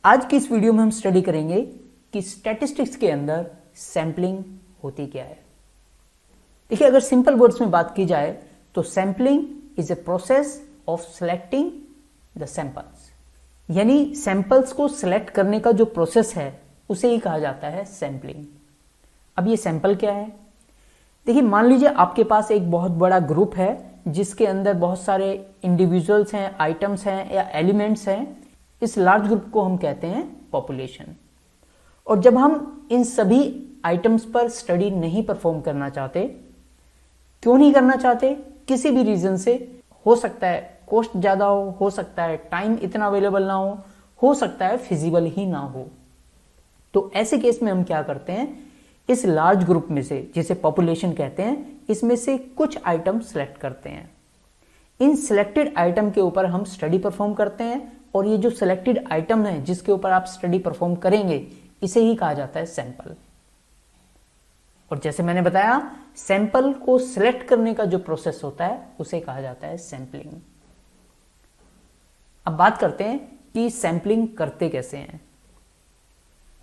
आज की इस वीडियो में हम स्टडी करेंगे कि स्टैटिस्टिक्स के अंदर सैंपलिंग होती क्या है। देखिए, अगर सिंपल वर्ड्स में बात की जाए तो sampling is a process of selecting the samples, यानी सैंपल्स को सिलेक्ट करने का जो प्रोसेस है उसे ही कहा जाता है सैंपलिंग। अब ये सैंपल क्या है? देखिए, मान लीजिए आपके पास एक बहुत बड़ा ग्रुप है जिसके अंदर बहुत सारे इंडिविजुअल्स हैं, आइटम्स हैं या एलिमेंट्स हैं। इस लार्ज ग्रुप को हम कहते हैं पॉपुलेशन। और जब हम इन सभी आइटम्स पर स्टडी नहीं परफॉर्म करना चाहते, क्यों नहीं करना चाहते? किसी भी रीजन से, हो सकता है कॉस्ट ज्यादा हो सकता है टाइम इतना अवेलेबल ना हो सकता है फिजिबल ही ना हो। तो ऐसे केस में हम क्या करते हैं, इस लार्ज ग्रुप में से, जिसे पॉपुलेशन कहते हैं, इसमें से कुछ आइटम सेलेक्ट करते हैं। इन सिलेक्टेड आइटम के ऊपर हम स्टडी परफॉर्म करते हैं और ये जो सिलेक्टेड आइटम है जिसके ऊपर आप स्टडी परफॉर्म करेंगे, इसे ही कहा जाता है सैंपल। और जैसे मैंने बताया, सैंपल को सिलेक्ट करने का जो प्रोसेस होता है उसे कहा जाता है सैंपलिंग। अब बात करते हैं कि सैंपलिंग करते कैसे हैं।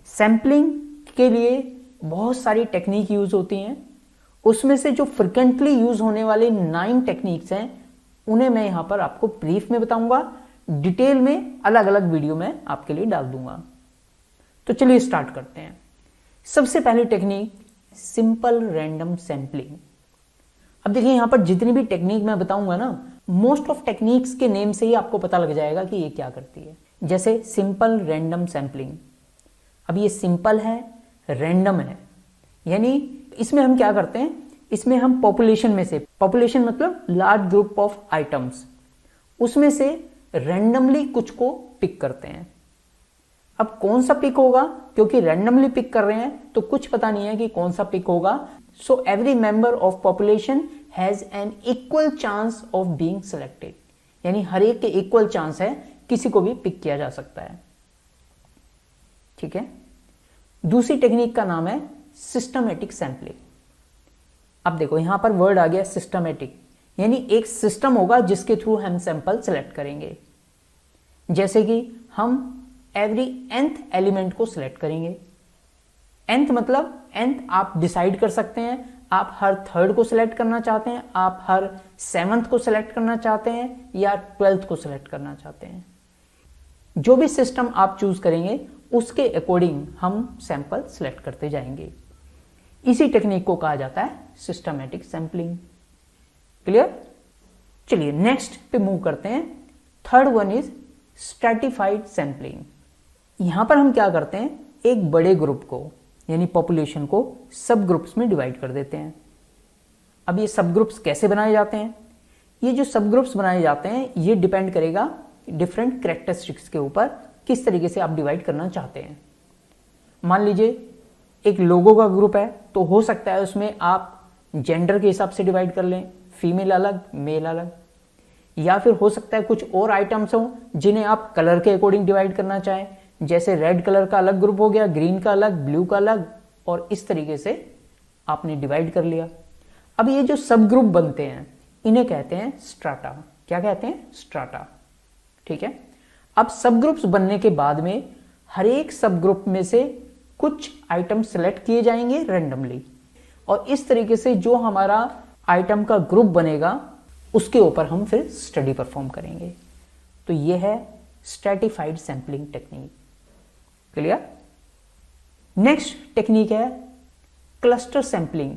सैंपलिंग के लिए बहुत सारी टेक्निक यूज होती हैं। उसमें से जो फ्रिक्वेंटली यूज होने वाले 9 टेक्निक्स हैं उन्हें मैं यहां पर आपको ब्रीफ में बताऊंगा, डिटेल में अलग अलग वीडियो में आपके लिए डाल दूंगा। तो चलिए स्टार्ट करते हैं। सबसे पहली टेक्निक, सिंपल रैंडम सैंपलिंग। अब देखिए, यहां पर जितनी भी टेक्निक मैं बताऊंगा ना, मोस्ट ऑफ टेक्निक्स के नेम से ही आपको पता लग जाएगा कि ये क्या करती है। जैसे सिंपल रैंडम सैंपलिंग। अब ये सिंपल है, रैंडम है, यानी इसमें हम क्या करते हैं, इसमें हम पॉपुलेशन में से, पॉपुलेशन मतलब लार्ज ग्रुप ऑफ आइटम्स, उसमें से रैंडमली कुछ को पिक करते हैं। अब कौन सा पिक होगा, क्योंकि रैंडमली पिक कर रहे हैं तो कुछ पता नहीं है कि कौन सा पिक होगा। So every member of population has an equal chance of being selected, यानी हर एक के इक्वल चांस है, किसी को भी पिक किया जा सकता है। ठीक है। दूसरी टेक्निक का नाम है सिस्टमैटिक सैंपलिंग। अब देखो, यहां पर वर्ड आ गया सिस्टमैटिक, यानी एक सिस्टम होगा जिसके थ्रू हम सैंपल सेलेक्ट करेंगे। जैसे कि हम एवरी nth एलिमेंट को सिलेक्ट करेंगे। nth मतलब nth आप डिसाइड कर सकते हैं, आप हर 3rd को सिलेक्ट करना चाहते हैं, आप हर 7th को सिलेक्ट करना चाहते हैं या 12th को सिलेक्ट करना चाहते हैं। जो भी सिस्टम आप चूज करेंगे उसके अकॉर्डिंग हम सैंपल सिलेक्ट करते जाएंगे। इसी टेक्निक को कहा जाता है सिस्टमैटिक सैंपलिंग। क्लियर? चलिए नेक्स्ट पे मूव करते हैं। Third one is stratified sampling. यहां पर हम क्या करते हैं, एक बड़े ग्रुप को यानी पॉपुलेशन को सब ग्रुप्स में डिवाइड कर देते हैं। अब ये सब ग्रुप्स कैसे बनाए जाते हैं? ये जो सब ग्रुप्स बनाए जाते हैं ये डिपेंड करेगा डिफरेंट कैरेक्टरिस्टिक्स के ऊपर, किस तरीके से आप डिवाइड करना चाहते हैं। मान लीजिए एक लोगों का ग्रुप है तो हो सकता है उसमें आप जेंडर के हिसाब से डिवाइड कर लें, फीमेल अलग मेल अलग, या फिर हो सकता है कुछ और आइटम्स हों जिन्हें आप कलर के अकॉर्डिंग डिवाइड करना चाहें, जैसे रेड कलर का अलग ग्रुप हो गया, ग्रीन का अलग, ब्लू का अलग, और इस तरीके से आपने डिवाइड कर लिया। अब ये जो सब ग्रुप बनते हैं इन्हें कहते हैं स्ट्राटा। क्या कहते हैं? स्ट्राटा। ठीक है। अब सब ग्रुप्स बनने के बाद में हर एक सब ग्रुप में से कुछ आइटम सेलेक्ट किए जाएंगे रैंडमली, और इस तरीके से जो हमारा आइटम का ग्रुप बनेगा उसके ऊपर हम फिर स्टडी परफॉर्म करेंगे। तो यह है stratified sampling technique. Clear? Next technique है क्लस्टर सैंपलिंग।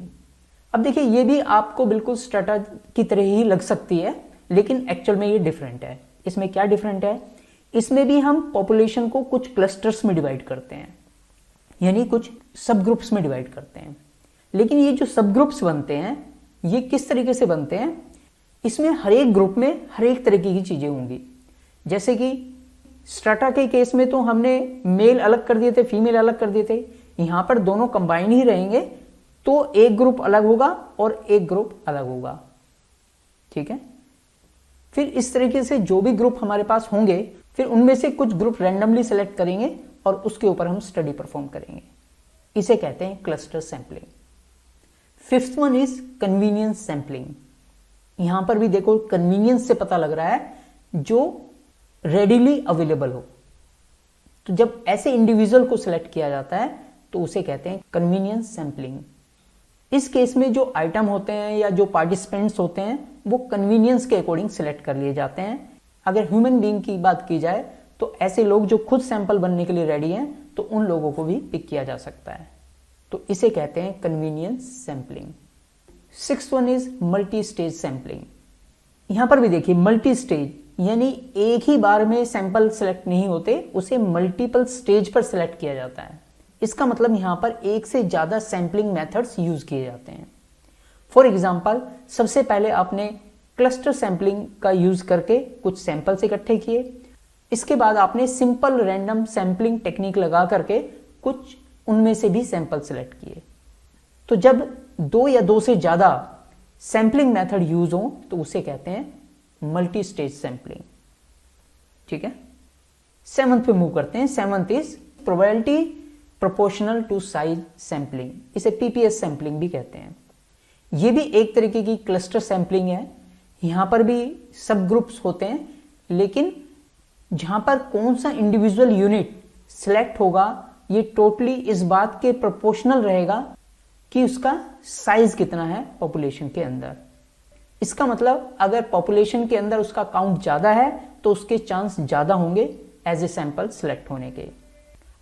अब देखिए, ये भी आपको बिल्कुल स्ट्रैटा की तरह ही लग सकती है, लेकिन एक्चुअल में ये डिफरेंट है। इसमें क्या डिफरेंट है? इसमें भी हम पॉपुलेशन को कुछ क्लस्टर्स में डिवाइड करते हैं, यानी कुछ सब ग्रुप्स में डिवाइड करते हैं। लेकिन ये जो सब ग्रुप्स बनते हैं ये किस तरीके से बनते हैं? इसमें हर एक ग्रुप में हर एक तरीके की चीजें होंगी। जैसे कि स्ट्राटा के केस में तो हमने मेल अलग कर दिए थे, फीमेल अलग कर दिए थे। यहां पर दोनों कंबाइन ही रहेंगे तो एक ग्रुप अलग होगा और एक ग्रुप अलग होगा। ठीक है। फिर इस तरीके से जो भी ग्रुप हमारे पास होंगे, फिर उनमें से कुछ ग्रुप रैंडमली सेलेक्ट करेंगे और उसके ऊपर हम स्टडी परफॉर्म करेंगे। इसे कहते हैं cluster sampling. Fifth one is convenience sampling. यहां पर भी देखो, कन्वीनियंस से पता लग रहा है जो रेडिली अवेलेबल हो। तो जब ऐसे इंडिविजुअल को सिलेक्ट किया जाता है तो उसे कहते हैं कन्वीनियंस सैंपलिंग। इस केस में जो आइटम होते हैं या जो पार्टिसिपेंट्स होते हैं वो कन्वीनियंस के अकॉर्डिंग सिलेक्ट कर लिए जाते हैं। अगर ह्यूमन बीइंग की बात की जाए तो ऐसे लोग जो खुद सैंपल बनने के लिए रेडी हैं तो उन लोगों को भी पिक किया जा सकता है, तो इसे कहते हैं convenience sampling. 6th one is multi stage sampling. यहां पर भी देखिए मल्टी स्टेज यानी एक ही बार में सैंपल सेलेक्ट नहीं होते, उसे मल्टीपल स्टेज पर सिलेक्ट किया जाता है। इसका मतलब यहां पर एक से ज्यादा सैंपलिंग मेथड्स यूज किए जाते हैं। फॉर एग्जाम्पल, सबसे पहले आपने क्लस्टर सैंपलिंग का यूज करके कुछ सैंपल्स इकट्ठे किए। इसके बाद आपने सिंपल रैंडम सैंपलिंग टेक्निक लगा करके कुछ उनमें से भी सैंपल सेलेक्ट किए। तो जब 2 या 2 से ज्यादा सैंपलिंग मेथड यूज हो तो उसे कहते हैं मल्टी स्टेज सैंपलिंग। ठीक है, 7th पे मूव करते हैं। 7th is probability proportional to size sampling. इसे पीपीएस सैंपलिंग भी कहते हैं। यह भी एक तरीके की क्लस्टर सैंपलिंग है। यहां पर भी सब ग्रुप्स होते हैं, लेकिन जहां पर कौन सा इंडिविजुअल यूनिट सिलेक्ट होगा ये टोटली इस बात के प्रोपोर्शनल रहेगा कि उसका साइज कितना है पॉपुलेशन के अंदर। इसका मतलब अगर पॉपुलेशन के अंदर उसका काउंट ज्यादा है तो उसके चांस ज्यादा होंगे एज ए सैंपल सिलेक्ट होने के।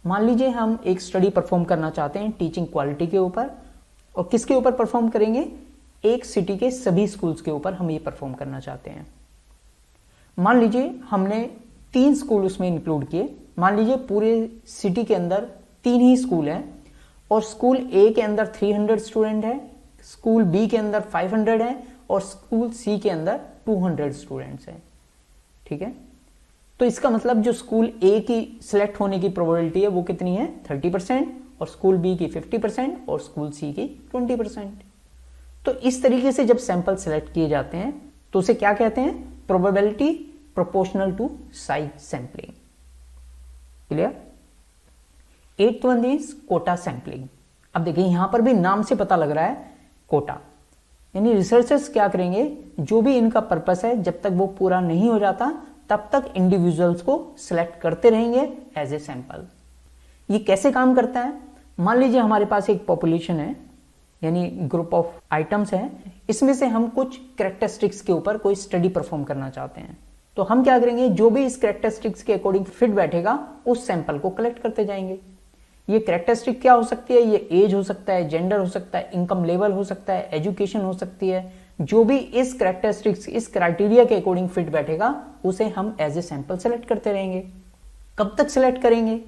मान लीजिए हम एक स्टडी परफॉर्म करना चाहते हैं टीचिंग क्वालिटी के ऊपर, और किसके ऊपर परफॉर्म करेंगे? एक सिटी के सभी स्कूल्स के ऊपर हम ये परफॉर्म करना चाहते हैं। मान लीजिए हमने 3 स्कूल उसमें इंक्लूड किए। मान लीजिए पूरे सिटी के अंदर 3 ही स्कूल हैं और स्कूल ए के अंदर 300 स्टूडेंट है, स्कूल बी के अंदर 500 है और स्कूल सी के अंदर 200 स्टूडेंट्स हैं। ठीक है, तो इसका मतलब जो स्कूल ए की सिलेक्ट होने की प्रोबेबिलिटी है वो कितनी है? 30%, और स्कूल बी की 50% और स्कूल सी की 20%। तो इस तरीके से जब सैंपल सेलेक्ट किए जाते हैं तो उसे क्या कहते हैं? Probability proportional to size sampling. Clear? 8th one is quota sampling. अब देखिए यहां पर भी नाम से पता लग रहा है कोटा, यानी रिसर्चर्स क्या करेंगे, जो भी इनका पर्पस है जब तक वो पूरा नहीं हो जाता तब तक इंडिविजुअल्स को सिलेक्ट करते रहेंगे एज ए सैंपल। ये कैसे काम करता है? मान लीजिए हमारे पास एक पॉपुलेशन है, यानी ग्रुप ऑफ आइटम्स हैं, इसमें से हम कुछ कैरेक्टरिस्टिक्स के ऊपर कोई स्टडी परफॉर्म करना चाहते हैं। तो हम क्या करेंगे, जो भी इस कैरेक्टरिस्टिक्स के अकॉर्डिंग फिट बैठेगा उस सैंपल को कलेक्ट करते जाएंगे। ये कैरेक्टरिस्टिक क्या हो सकती है? ये एज हो सकता है, जेंडर हो सकता है, इनकम लेवल हो सकता है, एजुकेशन हो सकती है। जो भी इस कैरेक्टरिस्टिक्स, इस क्राइटेरिया के अकॉर्डिंग फिट बैठेगा उसे हम एज ए सैंपल सेलेक्ट करते रहेंगे। कब तक सिलेक्ट करेंगे?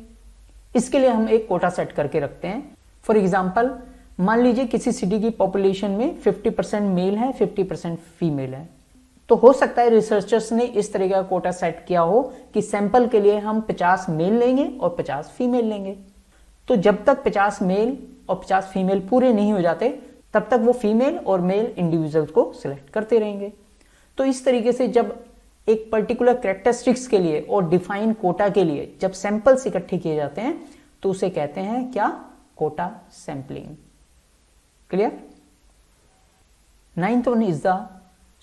इसके लिए हम एक कोटा सेट करके रखते हैं। फॉर एग्जाम्पल, मान लीजिए किसी सिटी की पॉपुलेशन में 50% मेल है, 50% फीमेल है, तो हो सकता है रिसर्चर्स ने इस तरह का कोटा सेट किया हो कि सैंपल के लिए हम 50 मेल लेंगे और 50 फीमेल लेंगे। तो जब तक 50 मेल और 50 फीमेल पूरे नहीं हो जाते तब तक वो फीमेल और मेल इंडिविजुअल्स को सिलेक्ट करते रहेंगे। तो इस तरीके से जब एक पर्टिकुलर कैरेक्टरिस्टिक्स के लिए और डिफाइन कोटा के लिए जब सैंपल्स इकट्ठे किए जाते हैं तो उसे कहते हैं क्या? Quota sampling. Clear? 9th one is the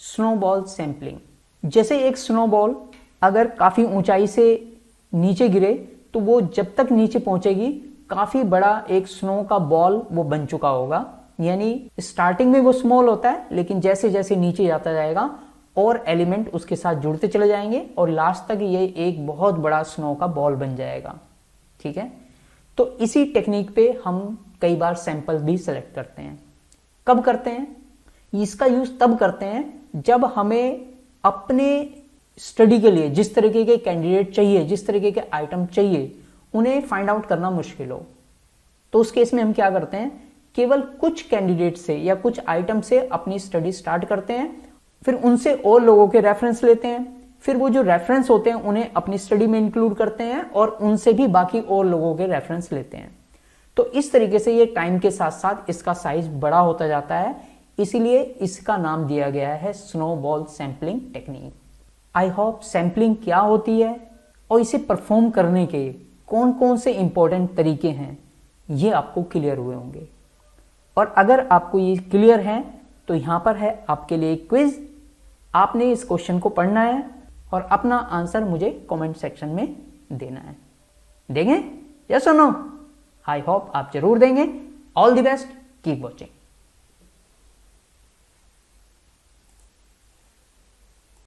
snowball sampling. जैसे एक स्नोबॉल अगर काफी ऊंचाई से नीचे गिरे तो वो जब तक नीचे पहुंचेगी काफी बड़ा एक स्नो का बॉल वो बन चुका होगा। यानी स्टार्टिंग में वो स्मॉल होता है, लेकिन जैसे जैसे नीचे जाता जाएगा और एलिमेंट उसके साथ जुड़ते चले जाएंगे और लास्ट तक ये एक बहुत बड़ा स्नो का बॉल बन जाएगा। ठीक है, तो इसी टेक्निक पे हम कई बार सैंपल भी सेलेक्ट करते हैं। कब करते हैं? इसका यूज तब करते हैं जब हमें अपने स्टडी के लिए जिस तरीके के कैंडिडेट चाहिए, जिस तरीके के आइटम चाहिए, उन्हें फाइंड आउट करना मुश्किल हो। तो उस केस में हम क्या करते हैं, केवल कुछ कैंडिडेट से या कुछ आइटम से अपनी स्टडी स्टार्ट करते हैं, फिर उनसे और लोगों के रेफरेंस लेते हैं, फिर वो जो रेफरेंस होते हैं उन्हें अपनी स्टडी में इंक्लूड करते हैं और उनसे भी बाकी और लोगों के रेफरेंस लेते हैं। तो इस तरीके से ये टाइम के साथ साथ इसका साइज बड़ा होता जाता है, इसीलिए इसका नाम दिया गया है snowball sampling technique. I hope sampling क्या होती है और इसे परफॉर्म करने के कौन कौन से इंपॉर्टेंट तरीके हैं ये आपको क्लियर हुए होंगे। और अगर आपको ये क्लियर है तो यहां पर है आपके लिए क्विज। आपने इस क्वेश्चन को पढ़ना है और अपना आंसर मुझे कमेंट सेक्शन में देना है। देंगे? यस और नो? आई होप आप जरूर देंगे। All the best, keep watching.